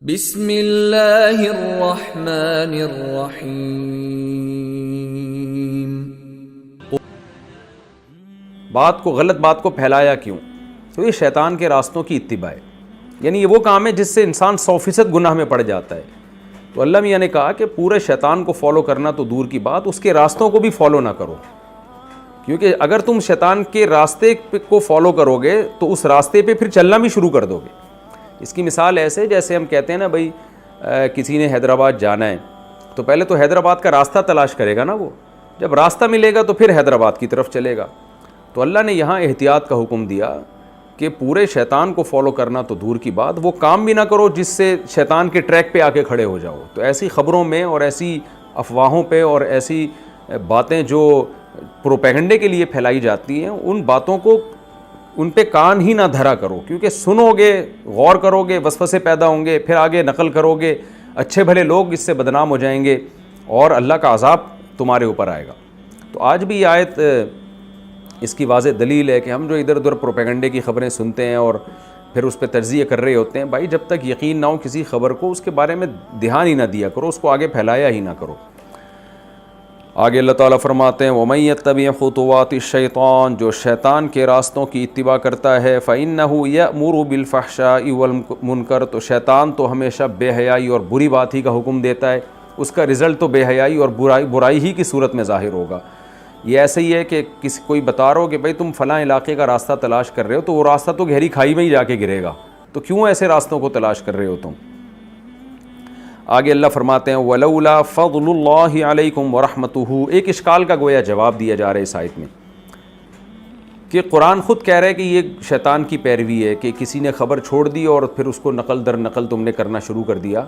بسم اللہ الرحمن الرحیم۔ غلط بات کو پھیلایا کیوں؟ تو یہ شیطان کے راستوں کی اتباع ہے، یعنی یہ وہ کام ہے جس سے انسان 100% گناہ میں پڑ جاتا ہے۔ تو اللہ میاں نے کہا کہ پورے شیطان کو فالو کرنا تو دور کی بات، اس کے راستوں کو بھی فالو نہ کرو، کیونکہ اگر تم شیطان کے راستے کو فالو کرو گے تو اس راستے پہ پھر چلنا بھی شروع کر دو گے۔ اس کی مثال ایسے جیسے ہم کہتے ہیں نا بھائی کسی نے حیدرآباد جانا ہے تو پہلے تو حیدرآباد کا راستہ تلاش کرے گا نا، وہ جب راستہ ملے گا تو پھر حیدرآباد کی طرف چلے گا۔ تو اللہ نے یہاں احتیاط کا حکم دیا کہ پورے شیطان کو فالو کرنا تو دور کی بات، وہ کام بھی نہ کرو جس سے شیطان کے ٹریک پہ آ کے کھڑے ہو جاؤ۔ تو ایسی خبروں میں اور ایسی افواہوں پہ اور ایسی باتیں جو پروپیگنڈے کے لیے پھیلائی جاتی ہیں، ان باتوں کو ان پہ کان ہی نہ دھرا کرو، کیونکہ سنو گے، غور کرو گے، وسوسے پیدا ہوں گے، پھر آگے نقل کرو گے، اچھے بھلے لوگ اس سے بدنام ہو جائیں گے اور اللہ کا عذاب تمہارے اوپر آئے گا۔ تو آج بھی یہ آیت اس کی واضح دلیل ہے کہ ہم جو ادھر ادھر پروپیگنڈے کی خبریں سنتے ہیں اور پھر اس پہ تجزیہ کر رہے ہوتے ہیں، بھائی جب تک یقین نہ ہو کسی خبر کو، اس کے بارے میں دھیان ہی نہ دیا کرو، اس کو آگے پھیلایا ہی نہ کرو۔ آگے اللہ تعالیٰ فرماتے ہیں وَمَن يَتَّبِعْ خُطُوَاتِ الشَّيْطَانِ، جو شیطان کے راستوں کی اتباع کرتا ہے، فَإِنَّهُ يَأْمُرُ بِالْفَحْشَاءِ وَالْمُنکَرِ، تو شیطان تو ہمیشہ بے حیائی اور بری بات ہی کا حکم دیتا ہے، اس کا رزلٹ تو بے حیائی اور برائی ہی کی صورت میں ظاہر ہوگا۔ یہ ایسے ہی ہے کہ کوئی بتا رہا ہو کہ بھائی تم فلاں علاقے کا راستہ تلاش کر رہے ہو، تو وہ راستہ تو گہری کھائی میں ہی جا کے گرے گا، تو کیوں ایسے راستوں کو تلاش کر رہے ہو تم؟ آگے اللہ فرماتے ہیں وَلَوْلَا فَضْلُ اللَّهِ عَلَيْكُمْ وَرَحْمَتُهُ، ایک اشکال کا گویا جواب دیا جا رہا ہے اس آیت میں کہ قرآن خود کہہ رہا ہے کہ یہ شیطان کی پیروی ہے کہ کسی نے خبر چھوڑ دی اور پھر اس کو نقل در نقل تم نے کرنا شروع کر دیا۔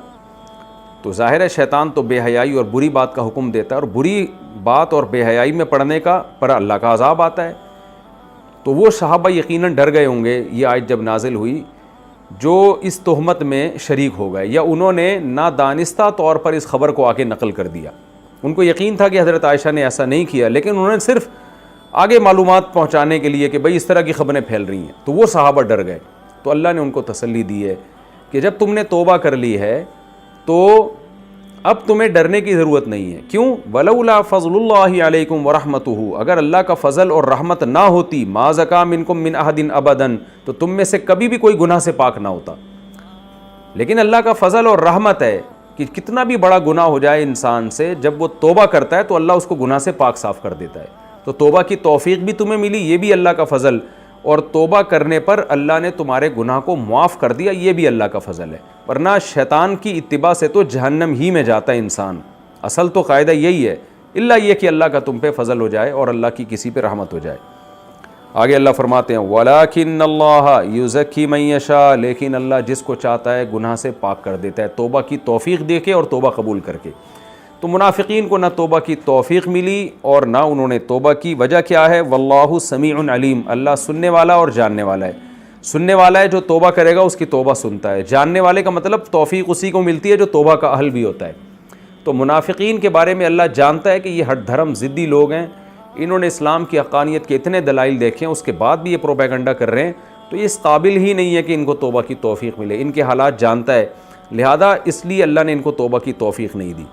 تو ظاہر ہے شیطان تو بے حیائی اور بری بات کا حکم دیتا ہے، اور بری بات اور بے حیائی میں پڑنے کا پر اللہ کا عذاب آتا ہے۔ تو وہ صحابہ یقیناً ڈر گئے ہوں گے یہ آیت جب نازل ہوئی جو اس تہمت میں شریک ہو گئے، یا انہوں نے نادانستہ طور پر اس خبر کو آگے نقل کر دیا۔ ان کو یقین تھا کہ حضرت عائشہ نے ایسا نہیں کیا، لیکن انہوں نے صرف آگے معلومات پہنچانے کے لیے کہ بھئی اس طرح کی خبریں پھیل رہی ہیں، تو وہ صحابہ ڈر گئے۔ تو اللہ نے ان کو تسلی دی ہے کہ جب تم نے توبہ کر لی ہے تو اب تمہیں ڈرنے کی ضرورت نہیں ہے۔ کیوں؟ وَلَوْلَا فَضْلُ اللَّهِ عَلَيْكُمْ وَرَحْمَتُهُ، اگر اللہ کا فضل اور رحمت نہ ہوتی، مَا زَكَىٰ مِنكُم مِّنْ أَحَدٍ أَبَدًا، تو تم میں سے کبھی بھی کوئی گناہ سے پاک نہ ہوتا۔ لیکن اللہ کا فضل اور رحمت ہے کہ کتنا بھی بڑا گناہ ہو جائے انسان سے، جب وہ توبہ کرتا ہے تو اللہ اس کو گناہ سے پاک صاف کر دیتا ہے۔ تو توبہ کی توفیق بھی تمہیں ملی، یہ بھی اللہ کا فضل، اور توبہ کرنے پر اللہ نے تمہارے گناہ کو معاف کر دیا، یہ بھی اللہ کا فضل ہے۔ ورنہ شیطان کی اتباع سے تو جہنم ہی میں جاتا ہے انسان۔ اصل تو قاعدہ یہی ہے، الا یہ کہ اللہ کا تم پہ فضل ہو جائے اور اللہ کی کسی پہ رحمت ہو جائے۔ آگے اللہ فرماتے ہیں وَلَٰكِنَّ اللَّهَ يُزَكِّي مَن يَشَاءُ، لیکن اللہ جس کو چاہتا ہے گناہ سے پاک کر دیتا ہے، توبہ کی توفیق دے کے اور توبہ قبول کر کے۔ تو منافقین کو نہ توبہ کی توفیق ملی اور نہ انہوں نے توبہ کی۔ وجہ کیا ہے؟ واللہ سمیع علیم، اللہ سننے والا اور جاننے والا ہے۔ سننے والا ہے جو توبہ کرے گا اس کی توبہ سنتا ہے، جاننے والے کا مطلب توفیق اسی کو ملتی ہے جو توبہ کا اہل بھی ہوتا ہے۔ تو منافقین کے بارے میں اللہ جانتا ہے کہ یہ ہٹ دھرم ضدی لوگ ہیں، انہوں نے اسلام کی حقانیت کے اتنے دلائل دیکھے ہیں، اس کے بعد بھی یہ پروپیگنڈا کر رہے ہیں، تو اس قابل ہی نہیں ہے کہ ان کو توبہ کی توفیق ملے۔ ان کے حالات جانتا ہے، لہذا اس لیے اللہ نے ان کو توبہ کی توفیق نہیں دی۔